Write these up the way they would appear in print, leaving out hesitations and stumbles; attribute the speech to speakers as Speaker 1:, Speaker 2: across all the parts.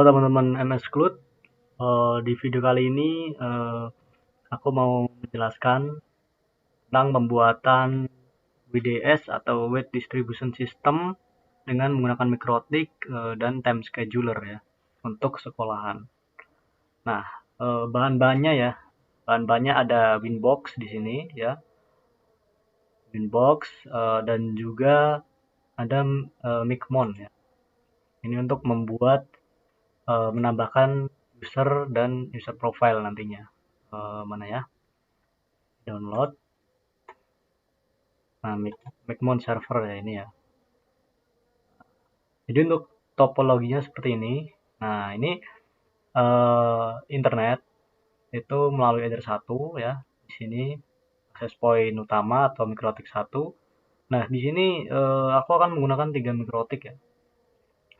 Speaker 1: Halo teman-teman MS Cloud. Di video kali ini aku mau menjelaskan tentang pembuatan WDS atau Weight Distribution System dengan menggunakan mikrotik dan time scheduler ya untuk sekolahan. Nah, bahan-bahannya ya, bahan-bahannya ada Winbox di sini ya, Winbox dan juga ada Micmon ya. Ini untuk membuat menambahkan user dan user profile nantinya. Mana ya? Download. Nah, Micmon server ya ini ya. Jadi untuk topologinya seperti ini. Nah, ini internet itu melalui Ether 1 ya. Di sini access point utama atau mikrotik 1. Nah, di sini aku akan menggunakan 3 mikrotik ya.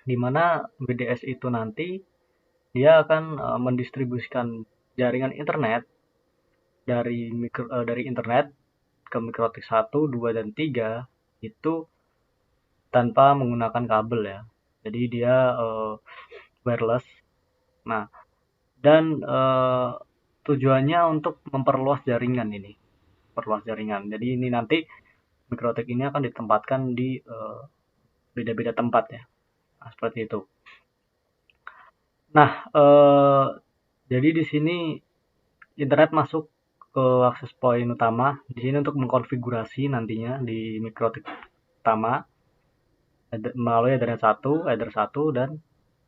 Speaker 1: Di mana BDS itu nanti dia akan mendistribusikan jaringan internet dari internet ke mikrotik 1, 2 dan 3 itu tanpa menggunakan kabel ya. Jadi dia wireless. Nah, dan tujuannya untuk memperluas jaringan ini. Perluas jaringan. Jadi ini nanti mikrotik ini akan ditempatkan di beda-beda tempat ya. Nah, seperti itu. Nah, jadi di sini internet masuk ke akses point utama. Di sini untuk mengkonfigurasi nantinya di mikrotik utama melalui Ether 1 dan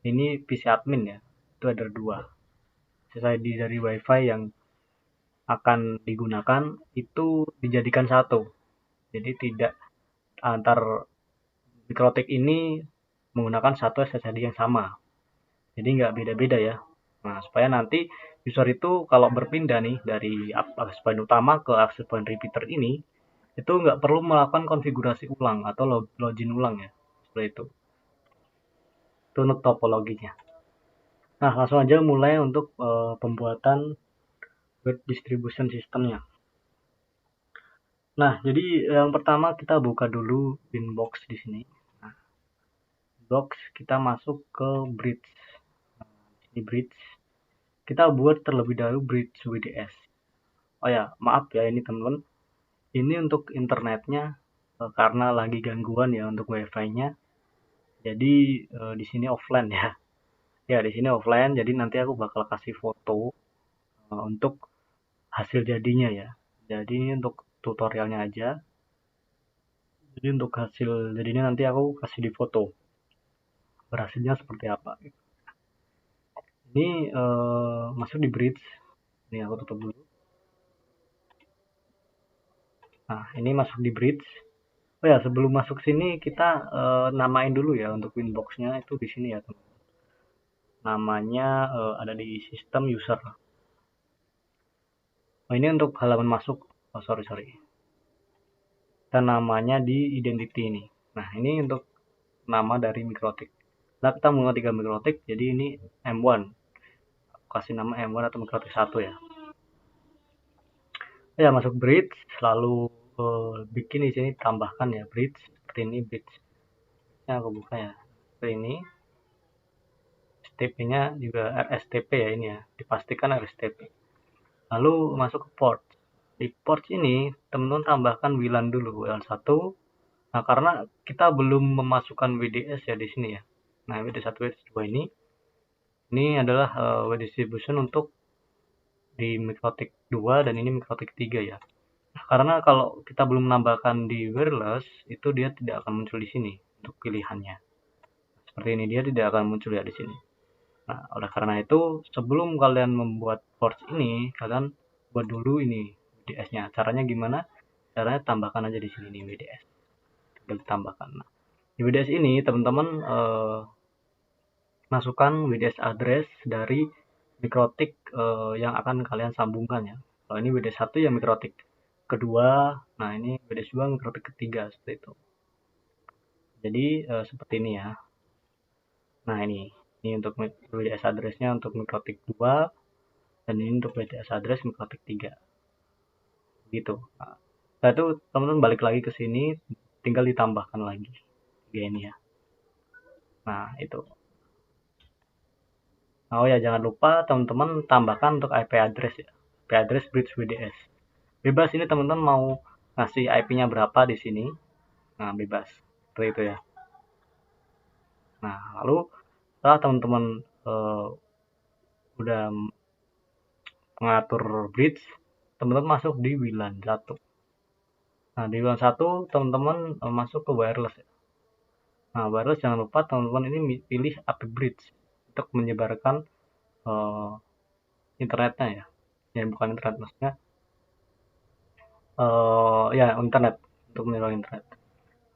Speaker 1: ini PC admin ya. Itu Ether 2. SSID dari WiFi yang akan digunakan itu dijadikan satu. Jadi tidak antar mikrotik ini menggunakan satu SSID yang sama. Jadi nggak beda-beda ya. Nah, supaya nanti user itu kalau berpindah nih dari akses point utama ke akses point repeater ini, itu nggak perlu melakukan konfigurasi ulang atau login ulang ya. Seperti itu. Itu untuk topologinya. Nah, langsung aja mulai untuk pembuatan web distribution systemnya. Nah, jadi yang pertama kita buka dulu Winbox di sini. Nah, box kita masuk ke bridge. Nah, ini bridge. Kita buat terlebih dahulu bridge WDS. Oh ya, maaf ya ini teman-teman. Ini untuk internetnya karena lagi gangguan ya untuk wifi-nya. Jadi di sini offline ya. Ya, di sini offline. Jadi nanti aku bakal kasih foto untuk hasil jadinya ya. Jadi ini untuk tutorialnya aja. Jadi untuk hasil jadinya nanti aku kasih di foto. Berhasilnya seperti apa. Ini masuk di bridge. Ini aku tutup dulu. Nah, ini masuk di bridge. Oh ya, sebelum masuk sini kita namain dulu ya untuk Winbox-nya itu di sini ya, teman. Namanya ada di sistem user. Oh, ini untuk halaman masuk. Oh, sorry. Dan namanya di identity ini. Nah, ini untuk nama dari mikrotik. Nah, kita menggunakan 3 mikrotik, jadi ini M1. Kasih nama M1 atau mikrotik 1 ya. Ya, masuk bridge, lalu bikin di sini tambahkan ya bridge seperti ini bridge. Ini aku buka ya. Seperti ini. STP-nya juga RSTP ya ini ya. Dipastikan RSTP. Lalu masuk ke port. Di port ini teman-teman tambahkan WLAN dulu, WLAN 1. Nah, karena kita belum memasukkan WDS ya di sini ya. Nah, WDS 1, WDS 2 ini adalah web distribution untuk di mikrotik 2 dan ini mikrotik 3 ya. Nah, karena kalau kita belum menambahkan di wireless, itu dia tidak akan muncul di sini untuk pilihannya. Seperti ini dia tidak akan muncul ya di sini. Nah, oleh karena itu, sebelum kalian membuat ports ini, kalian buat dulu ini WDS-nya. Caranya gimana? Caranya tambahkan aja di sini nih WDS. Tinggal ditambahkan. Nah, di WDS ini teman-teman masukkan WDS address dari mikrotik yang akan kalian sambungkan ya. Kalau ini WDS 1 ya mikrotik kedua, nah ini WDS 2 mikrotik ketiga seperti itu. Jadi seperti ini ya. Nah, ini untuk WDS address-nya untuk mikrotik 2 dan ini untuk WDS address mikrotik 3. Gitu. Nah, setelah itu teman-teman balik lagi ke sini, tinggal ditambahkan lagi 3 ini ya. Nah, itu. Oh ya, jangan lupa teman-teman tambahkan untuk IP address ya. IP address bridge WDS. Bebas ini teman-teman mau ngasih IP-nya berapa di sini. Nah, bebas. Seperti itu ya. Nah, lalu setelah teman-teman udah mengatur bridge, teman-teman masuk di WLAN 1. Nah, di WLAN 1 teman-teman masuk ke wireless ya. Nah, wireless jangan lupa teman-teman ini pilih AP bridge untuk menyebarkan internetnya ya. Ya, bukan internet maksudnya ya internet, untuk menyebarkan internet.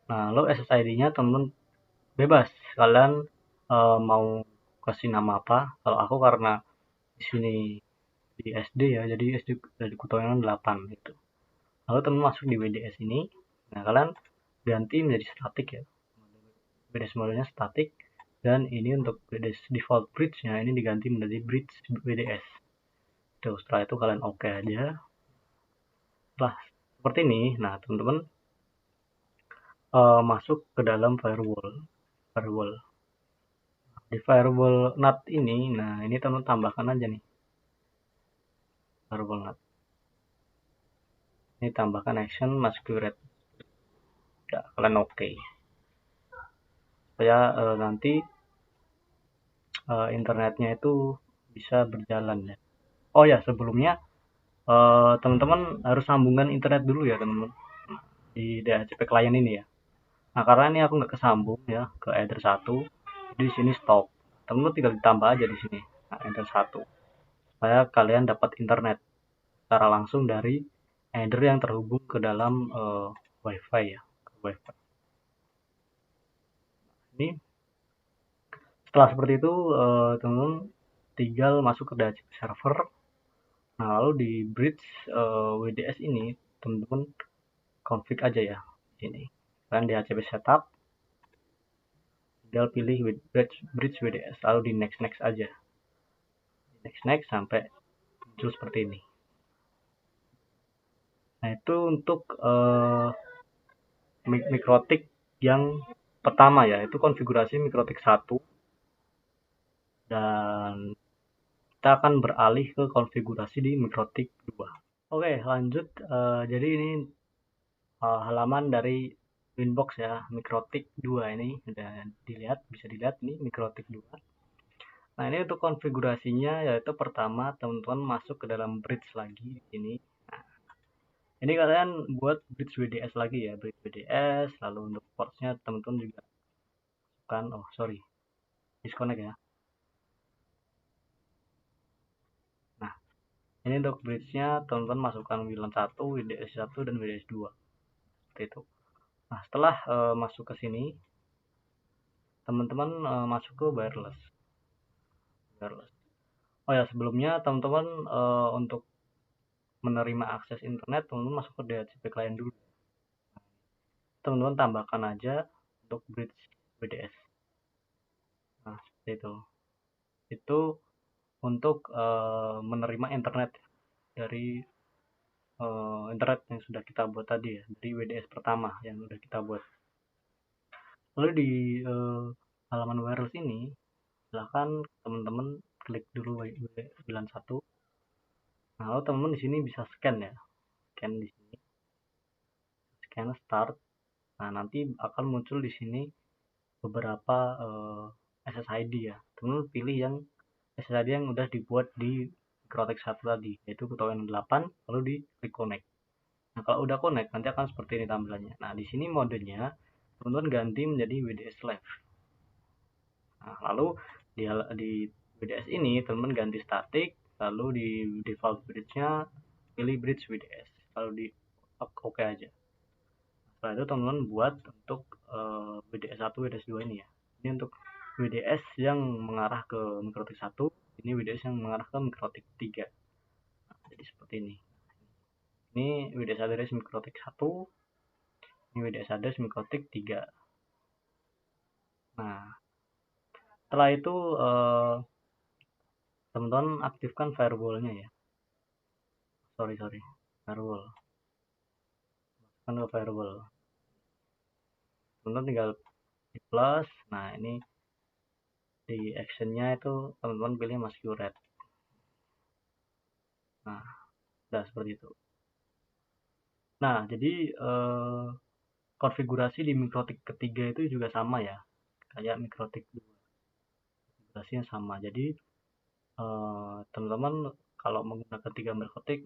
Speaker 1: Nah, lalu SSID-nya teman-teman bebas. Kalian mau kasih nama apa? Kalau aku karena di sini di SD ya, jadi SD dari Kutoyangan 8 gitu. Lalu teman masuk di WDS ini, nah kalian ganti menjadi static ya. WDS modenya static, dan ini untuk WDS default bridge-nya ini diganti menjadi bridge WDS. Tuh, setelah itu kalian oke aja. Setelah seperti ini, nah teman-teman masuk ke dalam firewall. Di firewall NAT ini, nah ini teman tambahkan aja nih firewall NAT. Ini tambahkan action masquerade. Ya, kalian oke. Supaya nanti internetnya itu bisa berjalan ya. Oh ya, sebelumnya teman-teman harus sambungan internet dulu ya teman-teman di DHCP klien ini ya. Nah, karena ini aku nggak kesambung ya ke Ether 1, jadi di sini stop. Teman-teman tinggal ditambah aja di sini. Nah, Ether 1. Supaya kalian dapat internet secara langsung dari Ether yang terhubung ke dalam WiFi ya, ke WiFi. Ini setelah seperti itu teman-teman tinggal masuk ke DHCP server. Nah, lalu di bridge WDS ini teman-teman config aja ya ini. Kalian DHCP setup, tinggal pilih bridge WDS, lalu di next aja. Next sampai muncul seperti ini. Nah, itu untuk mikrotik yang pertama ya, itu konfigurasi mikrotik 1, dan kita akan beralih ke konfigurasi di mikrotik 2. Oke, lanjut. Jadi ini halaman dari Winbox ya, mikrotik 2 ini udah bisa dilihat nih mikrotik 2. Nah, ini untuk konfigurasinya yaitu pertama teman-teman masuk ke dalam bridge lagi ini. Nah, ini kalian buat bridge WDS lagi ya, bridge WDS, lalu untuk portsnya teman-teman juga kan, disconnect ya. Nah, ini untuk bridge-nya teman-teman masukkan WLAN 1, WDS 1, dan WDS 2. Seperti itu. Nah, setelah masuk ke sini, teman-teman masuk ke wireless. Oh ya, sebelumnya teman-teman untuk menerima akses internet, teman-teman masuk ke DHCP client dulu. Teman-teman tambahkan aja untuk bridge WDS. Nah, seperti itu. Itu untuk menerima internet dari internet yang sudah kita buat tadi ya, dari WDS pertama yang sudah kita buat. Lalu di halaman wireless ini, silahkan teman-teman klik dulu WLAN 1. Nah, lalu teman-teman di sini bisa scan ya, scan di sini, scan start. Nah, nanti akan muncul di sini beberapa SSID ya. Teman-teman pilih yang SSID yang udah dibuat di Mikrotik 1 tadi, yaitu Kutoyangan 8, lalu di klik connect. Nah, kalau udah connect, nanti akan seperti ini tampilannya. Nah, di sini modenya, teman-teman ganti menjadi WDS Live. Nah, lalu di WDS ini, teman-teman ganti static, lalu di default bridge-nya, pilih bridge WDS, lalu di oke aja. Setelah itu teman-teman buat untuk WDS 1, WDS 2 ini ya. Ini untuk WDS yang mengarah ke mikrotik 1, ini WDS yang mengarah ke mikrotik 3. Nah, jadi seperti ini. Ini WDS address mikrotik 1, ini WDS address mikrotik 3. Nah, setelah itu teman-teman aktifkan firewall-nya ya. Firewall. Masukkan ke firewall. Teman-teman tinggal di plus. Nah, ini Di actionnya itu teman-teman pilih masquerade. Nah, udah seperti itu. Nah, jadi konfigurasi di mikrotik ketiga itu juga sama ya, kayak mikrotik 2. Konfigurasinya sama. Jadi teman-teman kalau menggunakan 3 mikrotik,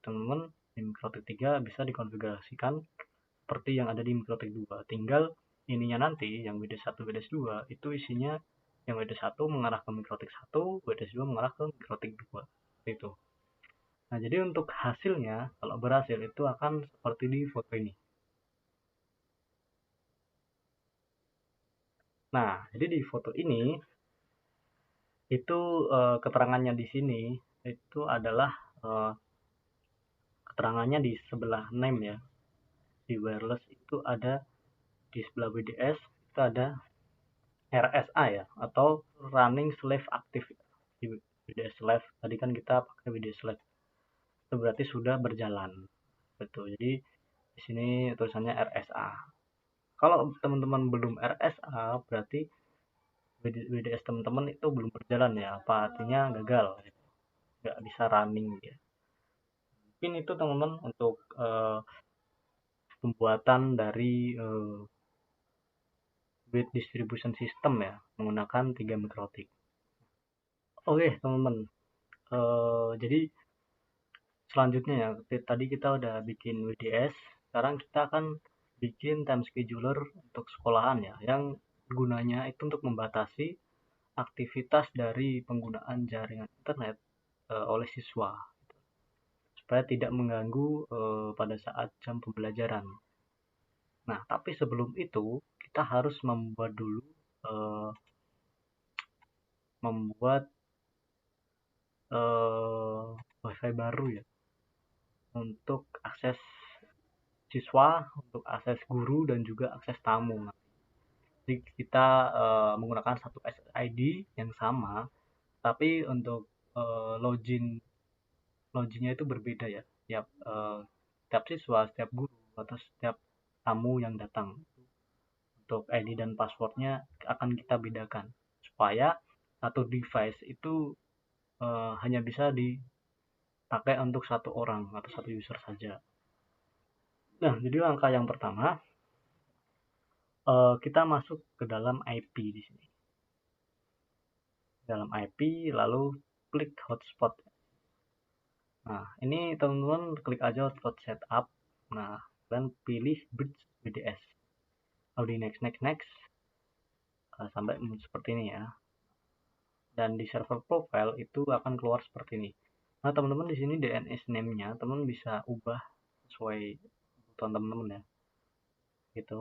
Speaker 1: teman-teman di mikrotik 3 bisa dikonfigurasikan seperti yang ada di mikrotik 2. Tinggal ininya nanti yang WD1 WD2 itu isinya yang WD1 mengarah ke mikrotik 1, WD2 mengarah ke mikrotik 2. Itu. Nah, jadi untuk hasilnya kalau berhasil itu akan seperti di foto ini. Nah, jadi di foto ini itu keterangannya di sini itu adalah keterangannya di sebelah name ya. Di wireless itu ada di sebelah WDS itu ada RSA ya, atau running slave active. Di WDS slave tadi kan kita pakai WDS slave, itu berarti sudah berjalan. Betul. Jadi di sini tulisannya RSA. Kalau teman-teman belum RSA berarti WDS teman-teman itu belum berjalan ya, apa artinya gagal, nggak bisa running ya. Mungkin itu teman-teman untuk pembuatan dari bit distribution system ya, menggunakan 3 mikrotik. Oke teman-teman, jadi selanjutnya ya, tadi kita udah bikin WDS, sekarang kita akan bikin time scheduler untuk sekolahan ya, yang gunanya itu untuk membatasi aktivitas dari penggunaan jaringan internet oleh siswa, supaya tidak mengganggu pada saat jam pembelajaran. Nah, tapi sebelum itu kita harus membuat dulu WiFi baru ya, untuk akses siswa, untuk akses guru dan juga akses tamu. Jadi kita menggunakan satu SSID yang sama, tapi untuk loginnya itu berbeda ya. Setiap siswa, setiap guru atau setiap tamu yang datang. Untuk ID dan passwordnya akan kita bedakan supaya satu device itu hanya bisa dipakai untuk satu orang atau satu user saja. Nah, jadi langkah yang pertama kita masuk ke dalam IP di sini. Dalam IP lalu klik hotspot. Nah, ini teman-teman klik aja hotspot setup. Nah, dan pilih bridge BDS. Lalu di next sampai seperti ini ya. Dan di server profile itu akan keluar seperti ini. Nah, teman-teman di sini DNS name-nya teman bisa ubah sesuai kebutuhan teman-teman ya. Gitu.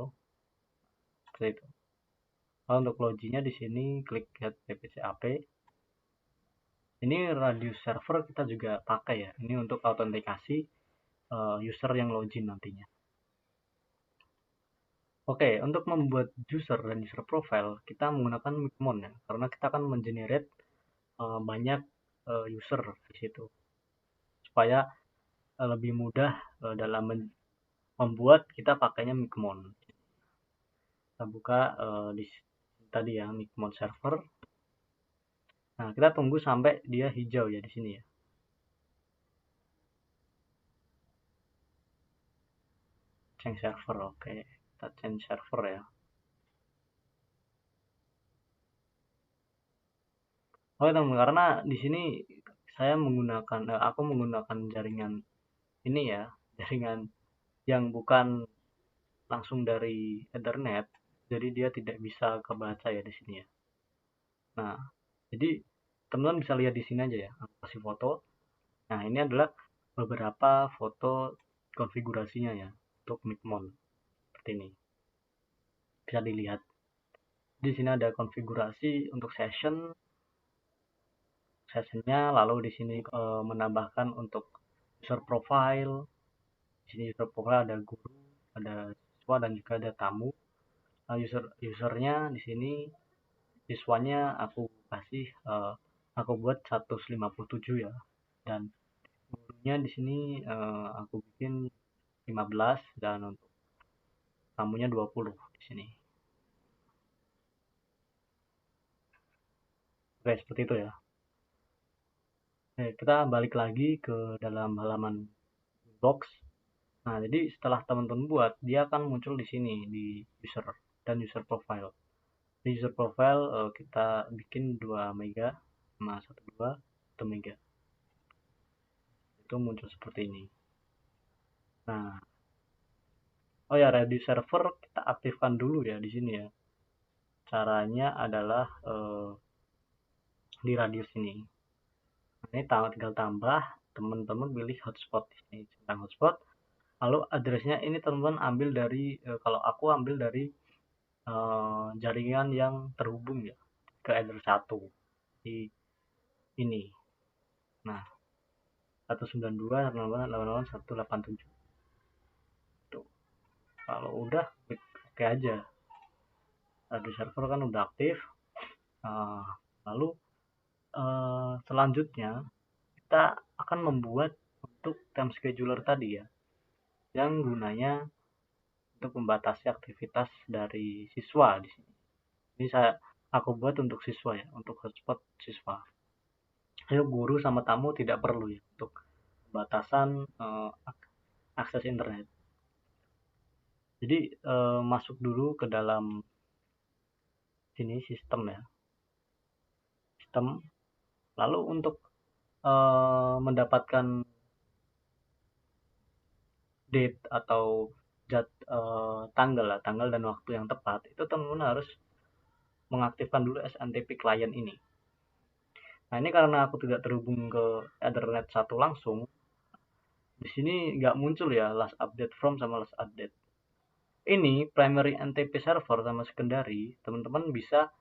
Speaker 1: Seperti itu. Lalu untuk loginya di sini klik get PPCAP. Ini radius server kita juga pakai ya. Ini untuk autentikasi user yang login nantinya. Oke, untuk membuat user dan user profile kita menggunakan Micmon ya, karena kita akan mengenerate banyak user di situ, supaya lebih mudah dalam membuat kita pakainya Micmon. Kita buka di tadi ya Micmon server. Nah, kita tunggu sampai dia hijau ya di sini ya. Change server, oke. Kita change server ya. Oh, teman, karena di sini aku menggunakan jaringan ini ya, jaringan yang bukan langsung dari Ethernet, jadi dia tidak bisa kebaca ya di sini ya. Nah, jadi teman-teman bisa lihat di sini aja ya, aku kasih foto. Nah, ini adalah beberapa foto konfigurasinya ya untuk Micmon seperti ini. Bisa dilihat. Di sini ada konfigurasi untuk sessionnya, lalu di sini menambahkan untuk user profile. Di sini user profile ada guru, ada siswa dan juga ada tamu. Usernya di sini siswanya aku buat 157 ya, dan gurunya di sini aku bikin 15 dan untuk tamunya 20 di sini. Oke, seperti itu ya. Oke, kita balik lagi ke dalam halaman box. Nah, jadi setelah teman-teman buat, dia akan muncul di sini di user dan user profile. Di user profile kita bikin 2 mega sama 1 mega. Itu muncul seperti ini. Nah, oh ya, ready server kita aktifkan dulu ya di sini ya. Caranya adalah di radius ini. Ini tinggal tambah, teman-teman pilih hotspot di sini, centang hotspot. Lalu addressnya ini teman-teman ambil dari kalau aku ambil dari jaringan yang terhubung ya ke address 1 di ini. Nah, 192.168.187. Tuh. Kalau udah klik oke aja. Di server kan udah aktif. Lalu selanjutnya kita akan membuat untuk time scheduler tadi ya, yang gunanya untuk membatasi aktivitas dari siswa di sini. Ini aku buat untuk siswa ya, untuk hotspot siswa. Ayo guru sama tamu tidak perlu ya untuk batasan akses internet. Jadi masuk dulu ke dalam sini sistem ya, sistem. Lalu untuk mendapatkan date atau tanggal dan waktu yang tepat, itu teman-teman harus mengaktifkan dulu SNTP client ini. Nah, ini karena aku tidak terhubung ke Ethernet 1 langsung, di sini nggak muncul ya last update from sama last update. Ini primary NTP server sama secondary, teman-teman bisa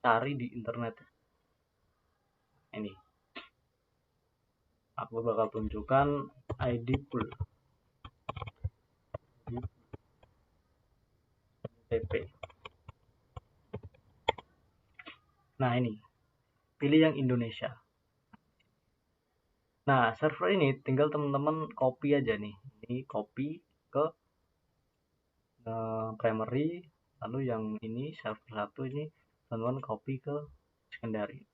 Speaker 1: cari di internet. Ini. Aku bakal tunjukkan ID pool. NTP. Nah, ini. Pilih yang Indonesia. Nah, server ini tinggal teman-teman copy aja nih. Ini copy ke primary, lalu yang ini server 1 ini teman-teman copy ke secondary.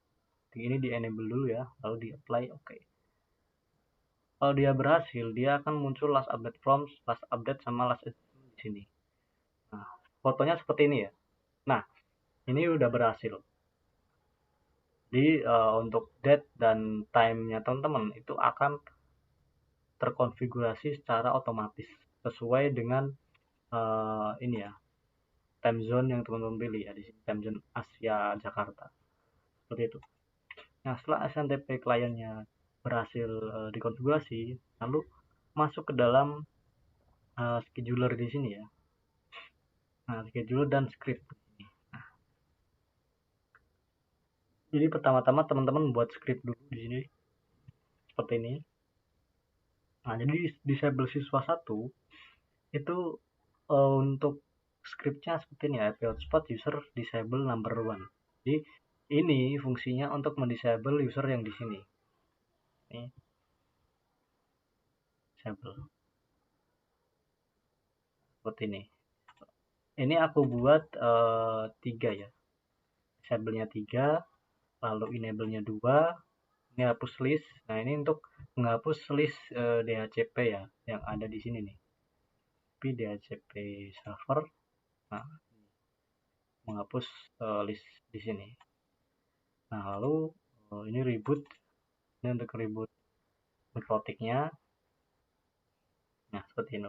Speaker 1: Ini di enable dulu ya, lalu di apply oke. Kalau dia berhasil, dia akan muncul last update from, last update sama last update di sini. Nah, fotonya seperti ini ya. Nah, ini udah berhasil. Jadi untuk date dan time-nya teman-teman itu akan terkonfigurasi secara otomatis sesuai dengan ini ya, time zone yang teman-teman pilih ya, di sini time zone Asia Jakarta. Seperti itu. Nah, setelah SNTP kliennya berhasil dikonfigurasi, lalu masuk ke dalam scheduler di sini ya. Nah, scheduler dan script. Nah, jadi pertama-tama teman-teman buat script dulu di sini seperti ini. Nah, jadi disable siswa 1 itu untuk scriptnya seperti ini ya, IP hotspot user disable number 1. Jadi ini fungsinya untuk mendisable user yang di sini. Ini disable seperti ini. Ini aku buat 3 ya. Disable-nya 3, lalu enable-nya 2, ini hapus list. Nah, ini untuk menghapus list DHCP ya yang ada di sini nih. Tapi DHCP server, nah, menghapus list di sini. Nah, lalu ini reboot. Ini untuk reboot mikrotiknya. Nah, seperti ini.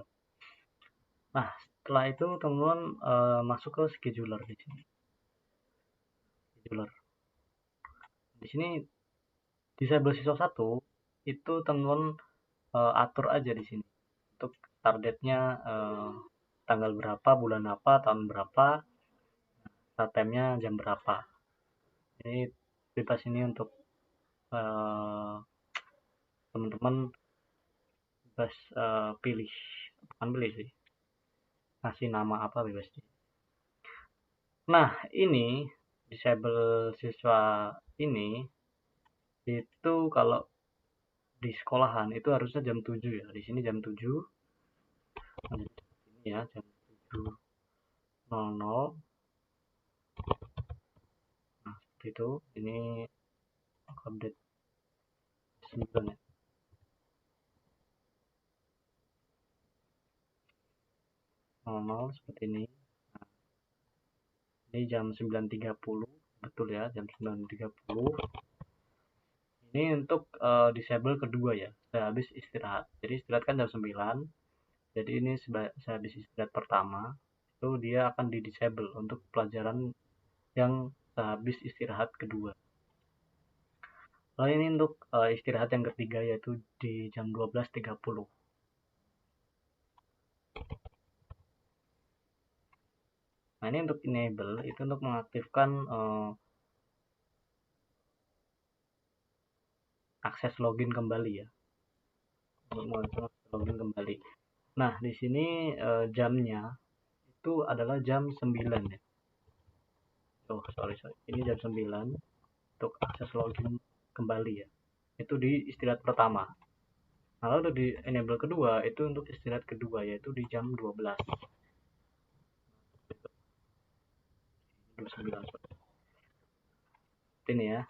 Speaker 1: Nah, setelah itu teman-teman masuk ke scheduler di sini. Scheduler. Di sini disable siswa 1 itu teman-teman atur aja di sini. Untuk targetnya tanggal berapa, bulan apa, tahun berapa, start time-nya jam berapa. Ini bebas ini untuk teman-teman bebas pilih, bukan pilih sih, ngasih nama apa bebas. Nah, ini disable siswa ini itu kalau di sekolahan itu harusnya jam 7 ya. Di sini jam 7. Nah, ini ya jam 7.00. Nah, seperti itu. Ini update 9 ya. Normal seperti ini. Nah, ini jam 9.30, betul ya, jam 9.30. Ini untuk disable kedua ya, saya habis istirahat. Jadi istirahat kan jam 9, jadi ini saya habis istirahat pertama, itu dia akan di disable untuk pelajaran yang habis istirahat kedua. Lalu ini untuk istirahat yang ketiga, yaitu di jam 12.30. Nah, ini untuk enable, itu untuk mengaktifkan akses login kembali ya. Untuk mengaktifkan login kembali. Nah, di sini jamnya itu adalah jam 9 ya. Oh, sorry. Ini jam 9 untuk akses login kembali ya. Itu di istirahat pertama. Nah, lalu di enable kedua, itu untuk istirahat kedua, yaitu di jam 12. 29. Ini ya.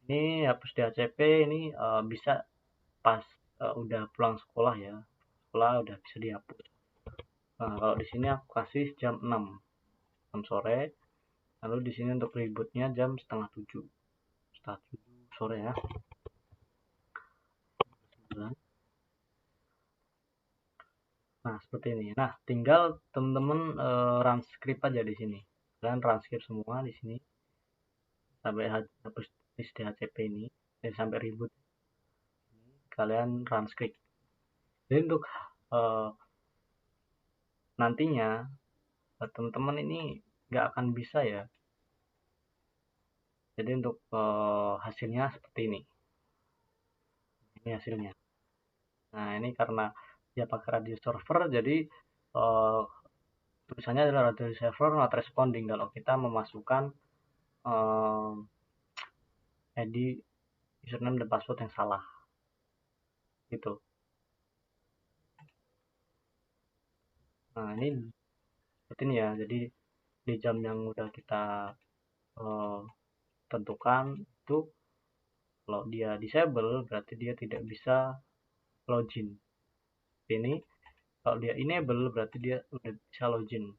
Speaker 1: Ini hapus DHCP ini bisa pas udah pulang sekolah ya. Sekolah udah bisa dihapus. Nah, kalau di sini aku kasih jam 6 sore. Lalu di sini untuk rebootnya jam setengah 7 sore ya. Nah, seperti ini. Nah, tinggal teman-teman run script aja di sini. Kalian run script semua di sini sampai hapus DHCP ini, sampai reboot. Kalian run script. Jadi untuk nantinya teman-teman ini nggak akan bisa ya. Jadi untuk hasilnya seperti ini. Ini hasilnya. Nah, ini karena dia pakai radio server, jadi tulisannya adalah radio server not responding kalau kita memasukkan ID, username dan password yang salah. Gitu. Nah, ini seperti ini ya. Jadi di jam yang udah kita tentukan itu, kalau dia disable berarti dia tidak bisa login. Ini kalau dia enable berarti dia udah bisa login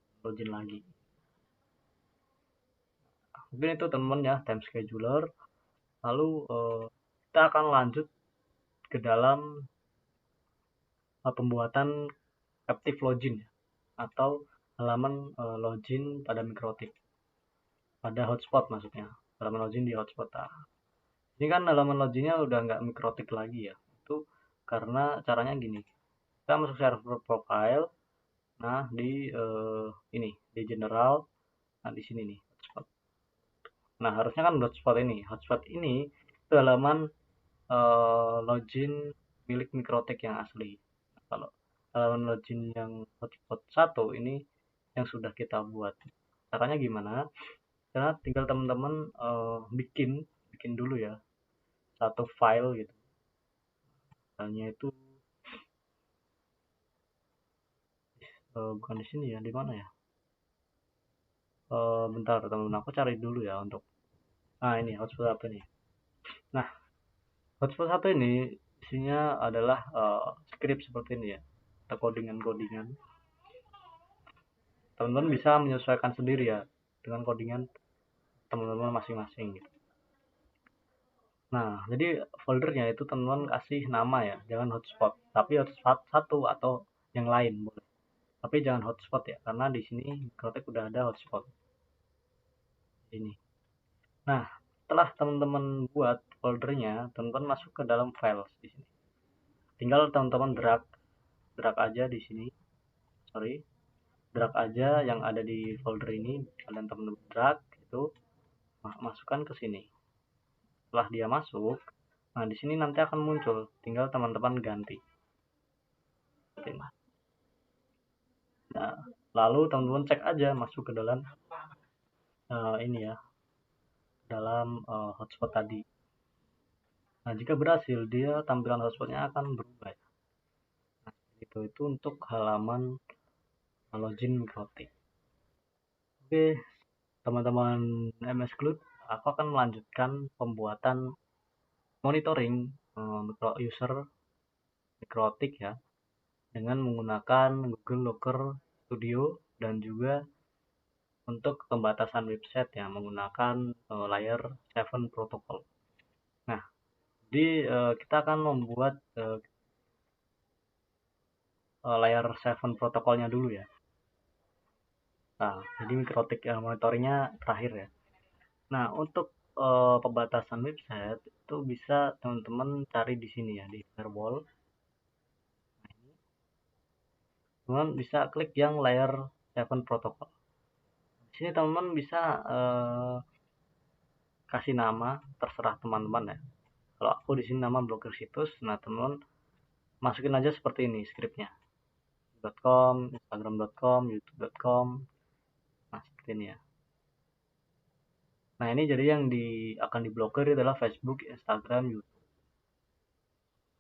Speaker 1: lagi. Mungkin itu teman-teman ya, time scheduler. Lalu kita akan lanjut ke dalam pembuatan captive login atau halaman login pada Mikrotik, pada hotspot maksudnya, halaman login di hotspot. Ini kan halaman loginnya udah nggak Mikrotik lagi ya, itu karena caranya gini, kita masuk server profile. Nah, di ini di general, nah di sini nih hotspot. Nah, harusnya kan hotspot ini itu halaman login milik Mikrotik yang asli. Nah, kalau halaman login yang hotspot 1 ini yang sudah kita buat. Caranya gimana? Karena tinggal teman-teman bikin dulu ya satu file gitu. Filenya itu bukan di sini ya, di mana ya? Bentar teman-teman, aku cari dulu ya untuk. Nah, ini hotspot apa nih? Nah, hotspot 1 ini isinya adalah script seperti ini ya, atau codingan-codingan. Teman-teman bisa menyesuaikan sendiri ya dengan codingan teman-teman masing-masing gitu. Nah, jadi foldernya itu teman-teman kasih nama ya, jangan hotspot, tapi hotspot 1 atau yang lain boleh. Tapi jangan hotspot ya, karena di sini Mikrotik udah ada hotspot. Ini. Nah, setelah teman-teman buat foldernya, teman-teman masuk ke dalam files di sini. Tinggal teman-teman drag aja di sini. Drag aja yang ada di folder ini, kalian teman-teman drag itu masukkan ke sini. Setelah dia masuk, nah di sini nanti akan muncul, tinggal teman-teman ganti. Nah, lalu teman-teman cek aja masuk ke dalam ini ya, dalam hotspot tadi. Nah, jika berhasil, dia tampilan hotspotnya akan berubah. Nah, itu untuk halaman login Mikrotik. Oke, teman-teman MS Cloud, aku akan melanjutkan pembuatan monitoring user Mikrotik ya, dengan menggunakan Google Looker Studio dan juga untuk pembatasan website ya menggunakan layer 7 protocol. Nah, jadi kita akan membuat layer 7 protokolnya dulu ya. Nah, jadi mikrotik monitoringnya terakhir ya. Nah, untuk pembatasan website itu bisa teman-teman cari di sini ya, di firewall. Teman bisa klik yang layer 7 protocol. Di sini teman-teman bisa kasih nama, terserah teman-teman ya. Kalau aku di sini nama blokir situs, nah teman-teman masukin aja seperti ini skripnya. .com, instagram.com, youtube.com, nah seperti ini ya. Nah ini jadi yang akan diblokir adalah Facebook, Instagram, YouTube.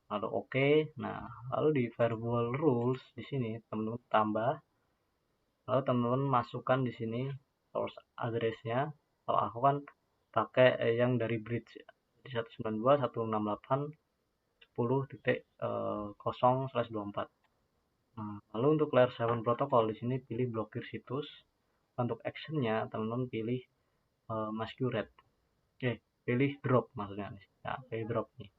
Speaker 1: Lalu oke, nah lalu di firewall rules di sini teman-teman tambah, lalu teman-teman masukkan di sini source address-nya. Kalau aku kan pakai yang dari bridge, jadi 192.168.10.0/24. Nah, lalu untuk layer 7 protocol di sini pilih blokir situs. Untuk actionnya teman-teman pilih masquerade. Pilih drop maksudnya. Nah, pilih drop nih.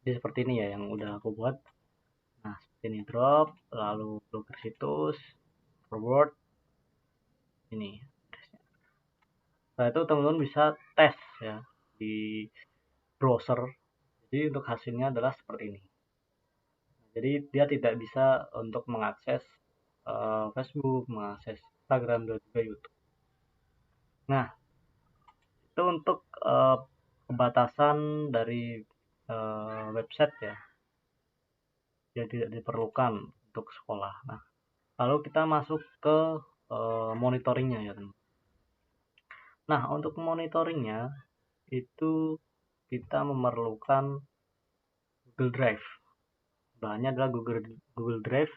Speaker 1: Jadi seperti ini ya yang udah aku buat. Nah, seperti ini drop, lalu blokir situs, forward, ini. Setelah itu teman-teman bisa tes ya di browser. Jadi untuk hasilnya adalah seperti ini. Jadi dia tidak bisa untuk mengakses Facebook, mengakses Instagram dan juga YouTube. Nah, itu untuk pembatasan dari website ya, yang tidak diperlukan untuk sekolah. Nah, lalu kita masuk ke monitoringnya ya teman. Nah, untuk monitoringnya itu kita memerlukan Google Drive. Bahannya adalah Google Drive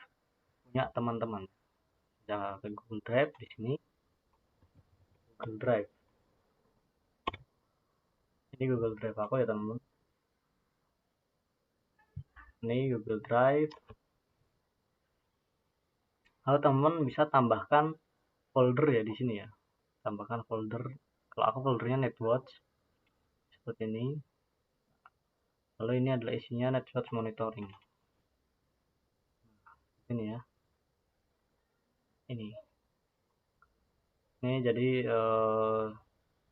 Speaker 1: punya teman-teman. Kita ke Google Drive di sini. Google Drive. Ini Google Drive aku ya teman-teman. Ini Google Drive. Lalu teman-teman bisa tambahkan folder ya di sini ya. Tambahkan folder. Kalau aku foldernya Netwatch seperti ini. Lalu ini adalah isinya Netwatch monitoring. Ini ya. Ini jadi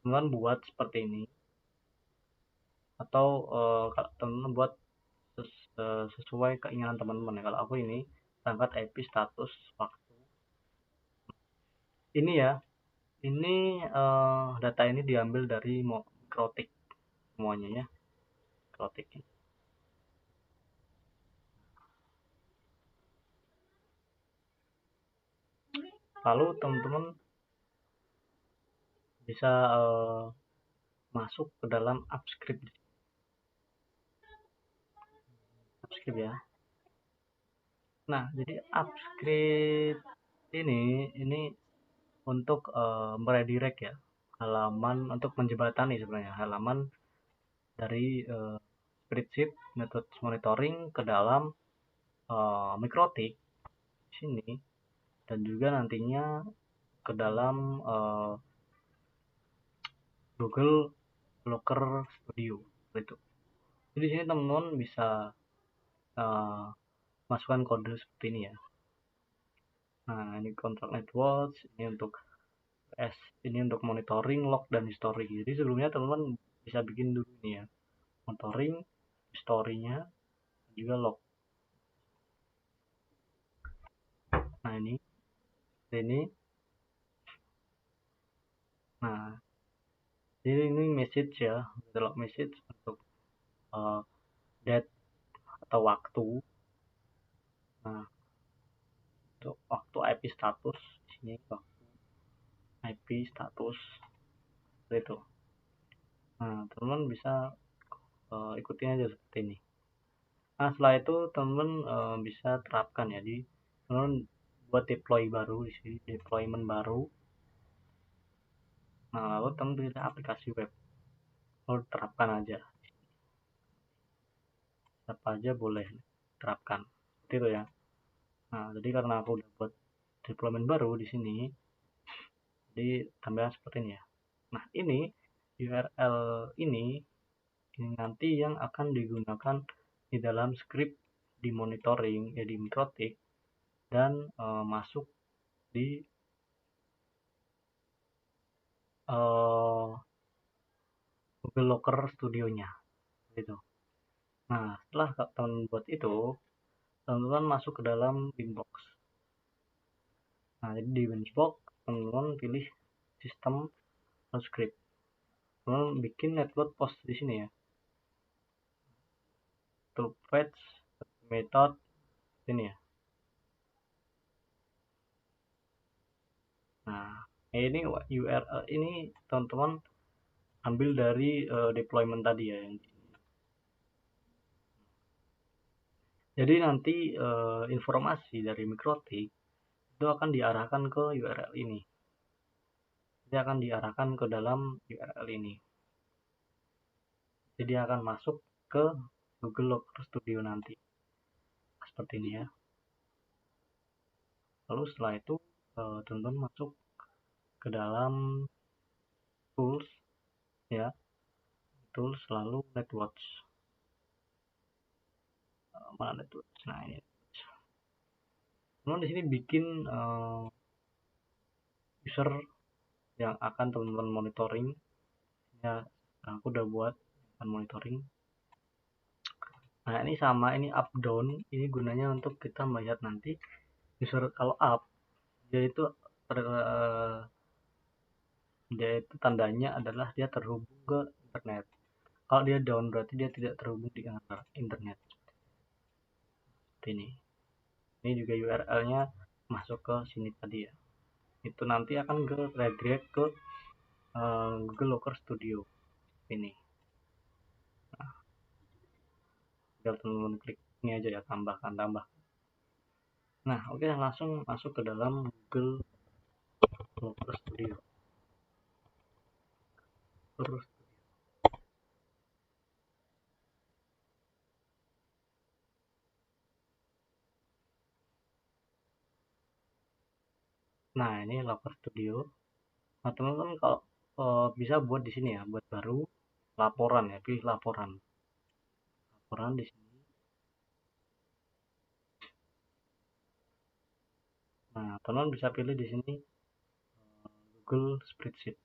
Speaker 1: teman-teman buat seperti ini. Atau kalau teman-teman buat sesuai keinginan teman-teman ya. Kalau aku ini angkat IP status waktu. Ini ya. Ini data ini diambil dari Mikrotik semuanya ya. Mikrotik. Lalu teman-teman bisa masuk ke dalam upscript ya. Nah, jadi upscript ini untuk meredirect ya halaman untuk menjembatani sebenarnya halaman dari spreadsheet metode monitoring ke dalam Mikrotik sini dan juga nantinya ke dalam Google Looker Studio itu. Jadi di sini teman-teman bisa masukkan kode seperti ini ya. Nah, ini contract network, ini untuk ini untuk monitoring, log dan history. Jadi sebelumnya teman-teman bisa bikin dulu nih ya. Monitoring, history-nya, juga log. Nah, ini. Nah, jadi ini message ya, log message untuk date atau waktu. Nah, untuk waktu IP status di sini waktu IP status itu. Nah, teman-teman bisa ikutin aja seperti ini. Nah, setelah itu teman-teman bisa terapkan ya di teman-teman buat deploy baru di sini, deployment baru. Nah, lalu teman pilih aplikasi web, lalu terapkan aja. Siapa aja boleh terapkan. Seperti itu ya. Nah, jadi karena aku udah buat deployment baru di sini, jadi tampilan seperti ini ya. Nah, ini URL ini nanti yang akan digunakan di dalam script di monitoring, ya di Mikrotik, dan masuk di Google Locker Studio-nya gitu. Nah, setelah teman buat itu, teman-teman masuk ke dalam Winbox. Nah, jadi di Winbox teman-teman pilih sistem atau script. Teman bikin network post di sini ya. To fetch method ini ya. Nah, ini URL ini teman-teman ambil dari deployment tadi ya. Jadi nanti informasi dari Mikrotik itu akan diarahkan ke URL ini. Dia akan diarahkan ke dalam URL ini. Jadi akan masuk ke Google Locker Studio nanti. Seperti ini ya. Lalu setelah itu teman-teman masuk ke dalam tools ya. Tools lalu networks. Mana networks? Nah, ini. Teman di sini bikin user yang akan teman-teman monitoring. Ya, aku udah buat akan monitoring. Nah, ini sama, ini up down, ini gunanya untuk kita melihat nanti user kalau up, dia itu tandanya adalah dia terhubung ke internet. Kalau dia down berarti dia tidak terhubung di internet. Seperti ini. Ini juga URL-nya masuk ke sini tadi ya. Itu nanti akan ke redirect ke Google Locker Studio ini. Nah, tinggal teman-teman klik ini aja ya, tambah. Nah, oke, langsung masuk ke dalam Google Locker Studio. Terus nah, ini Locker Studio. Nah, teman-teman kalau bisa buat di sini ya, buat baru laporan ya, pilih laporan. Laporan di sini. Nah, teman-teman bisa pilih di sini Google Spreadsheet.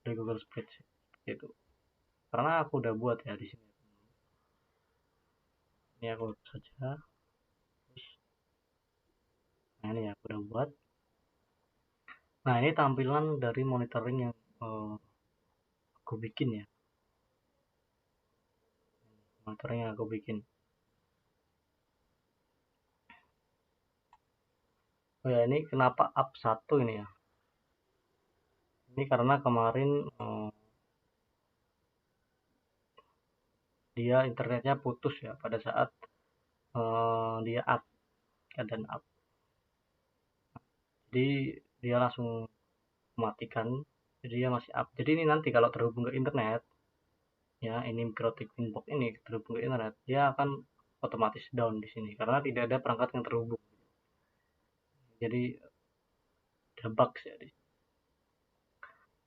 Speaker 1: Dari Google Spreadsheet gitu. Karena aku udah buat ya di sini. Ini aku saja. Terus, nah ini ya aku udah buat. Nah, ini tampilan dari monitoring yang aku bikin ya. Monitoring yang aku bikin. Oh ya, ini kenapa up 1 ini ya? Ini karena kemarin dia internetnya putus ya pada saat dia up, keadaan up. Jadi dia langsung mematikan, jadi dia masih up. Jadi ini nanti kalau terhubung ke internet, ya ini Mikrotik Winbox ini terhubung ke internet, dia akan otomatis down di sini karena tidak ada perangkat yang terhubung. Jadi ada bugs ya di.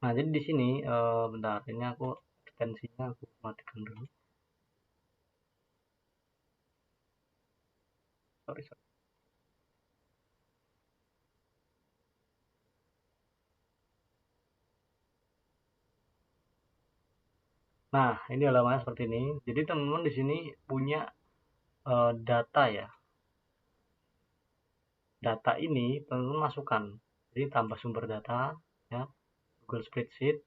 Speaker 1: Nah, jadi di sini bentar, ini aku ekstensinya aku matikan dulu. Sorry. Nah, ini halamannya seperti ini. Jadi teman-teman di sini punya data ya. Data ini teman-teman masukkan. Jadi tambah sumber data ya, Google Spreadsheet.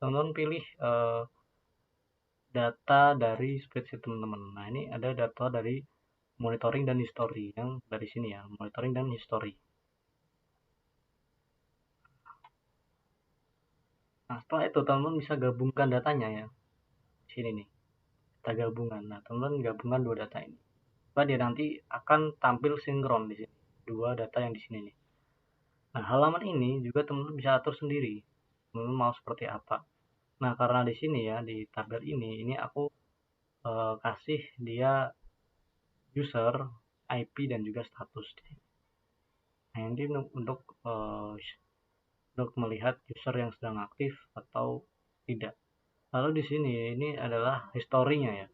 Speaker 1: Teman-teman pilih data dari spreadsheet teman-teman. Nah, ini ada data dari monitoring dan history yang dari sini ya, monitoring dan history. Nah, setelah itu teman-teman bisa gabungkan datanya ya. Sini nih. Kita gabungan. Nah, teman-teman gabungkan dua data ini. Maka dia nanti akan tampil sinkron di sini. Dua data yang di sini nih. Nah, halaman ini juga teman-teman bisa atur sendiri. Teman-teman mau seperti apa. Nah, karena di sini ya, di tabel ini aku kasih dia user, IP, dan juga status. Nah, ini untuk melihat user yang sedang aktif atau tidak. Lalu di sini ini adalah historinya ya.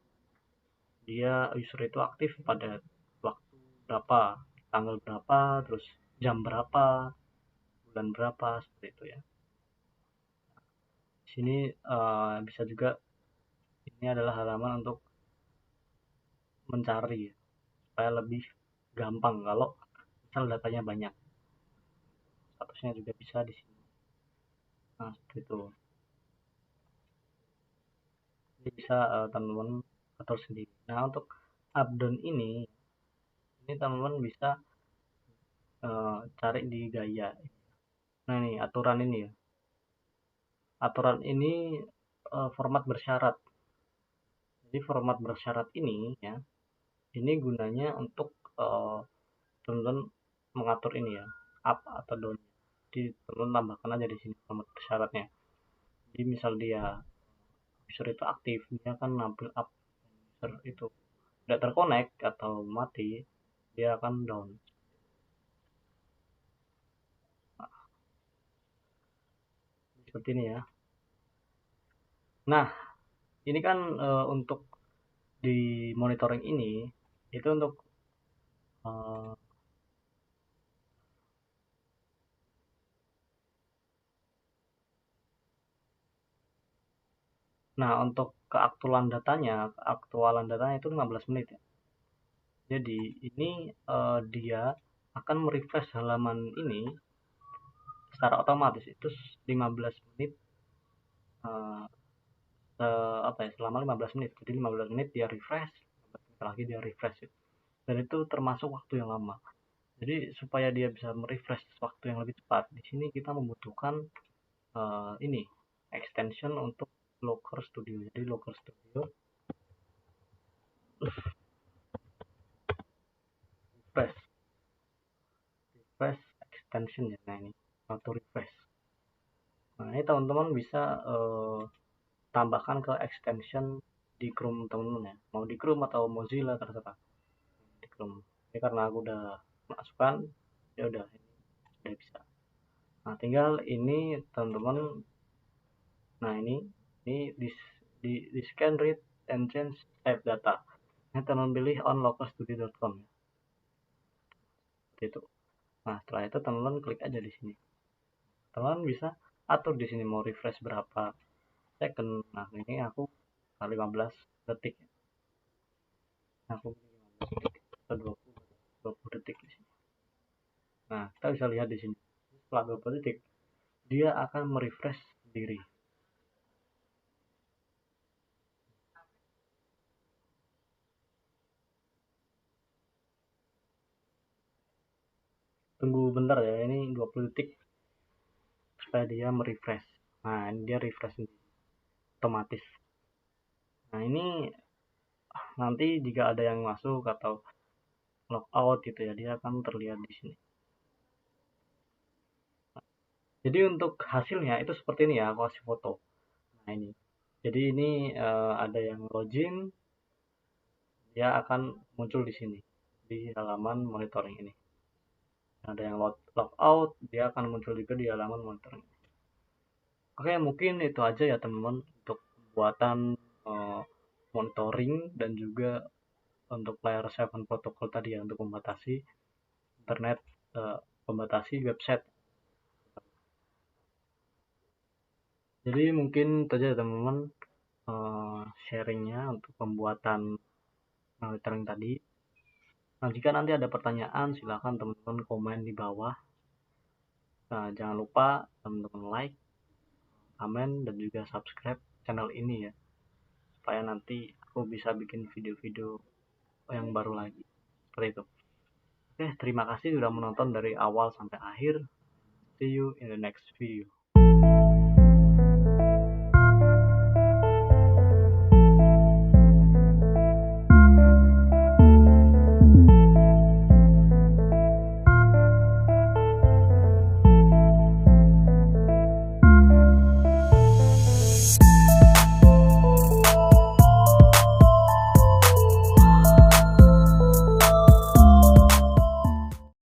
Speaker 1: Dia user itu aktif pada waktu berapa, tanggal berapa, terus jam berapa, bulan berapa, seperti itu ya. Di sini bisa juga, ini adalah halaman untuk mencari supaya lebih gampang kalau misal datanya banyak. Statusnya juga bisa di sini. Nah, seperti itu. Jadi bisa teman-teman atur sendiri. Nah, untuk up down ini teman-teman bisa cari di gaya. Nah, ini aturan ini ya. Aturan ini format bersyarat. Jadi format bersyarat ini ya, ini gunanya untuk teman-teman mengatur ini ya, up atau down. Jadi teman-teman tambahkan aja di sini format bersyaratnya. Jadi misal dia user itu aktif, dia akan nampil up. User itu tidak terkonek atau mati, dia akan down. Nah, seperti ini ya. Nah, ini kan untuk di monitoring ini itu untuk uh, nah, untuk keaktualan datanya itu 15 menit ya. Jadi ini dia akan merefresh halaman ini secara otomatis itu 15 menit uh, selama 15 menit. Jadi 15 menit dia refresh, 15 menit lagi dia refresh. Dan itu termasuk waktu yang lama. Jadi supaya dia bisa merefresh waktu yang lebih cepat, di sini kita membutuhkan ini extension untuk Looker Studio. Jadi Looker Studio refresh extension ya. Nah, ini auto refresh. Nah, ini teman-teman bisa tambahkan ke extension di Chrome teman-teman ya. Mau di Chrome atau Mozilla terserah. Di Chrome. Ini karena aku udah masukkan, ya udah ini bisa. Nah, tinggal ini teman-teman. Nah, ini di scan, read, and change type data. Ini teman pilih on localstudio.com ya. Seperti itu. Nah, setelah itu teman-teman klik aja di sini. Teman-teman bisa atur di sini mau refresh berapa second. Nah, ini aku 15 detik. Aku 15 detik atau 20 detik di sini. Nah, kita bisa lihat di sini. Setelah 20 detik, dia akan merefresh sendiri. Tunggu bentar ya, ini 20 detik supaya dia merefresh. Nah, ini dia refresh sendiri otomatis. Nah, ini nanti jika ada yang masuk atau logout gitu ya, dia akan terlihat di sini. Jadi untuk hasilnya itu seperti ini ya, aku kasih foto. Nah, ini. Jadi ini ada yang login, dia akan muncul di sini di halaman monitoring ini. Ada yang logout, dia akan muncul juga di halaman monitoring. Oke, mungkin itu aja ya teman-teman untuk pembuatan monitoring dan juga untuk layer 7 protokol tadi ya, untuk membatasi internet, membatasi website. Jadi mungkin itu aja teman-teman sharingnya untuk pembuatan monitoring tadi. Nah, jika nanti ada pertanyaan silahkan teman-teman komen di bawah. Nah, jangan lupa teman-teman like, komen, dan juga subscribe channel ini ya, supaya nanti aku bisa bikin video-video yang baru lagi. Seperti itu. Oke, terima kasih sudah menonton dari awal sampai akhir. See you in the next video.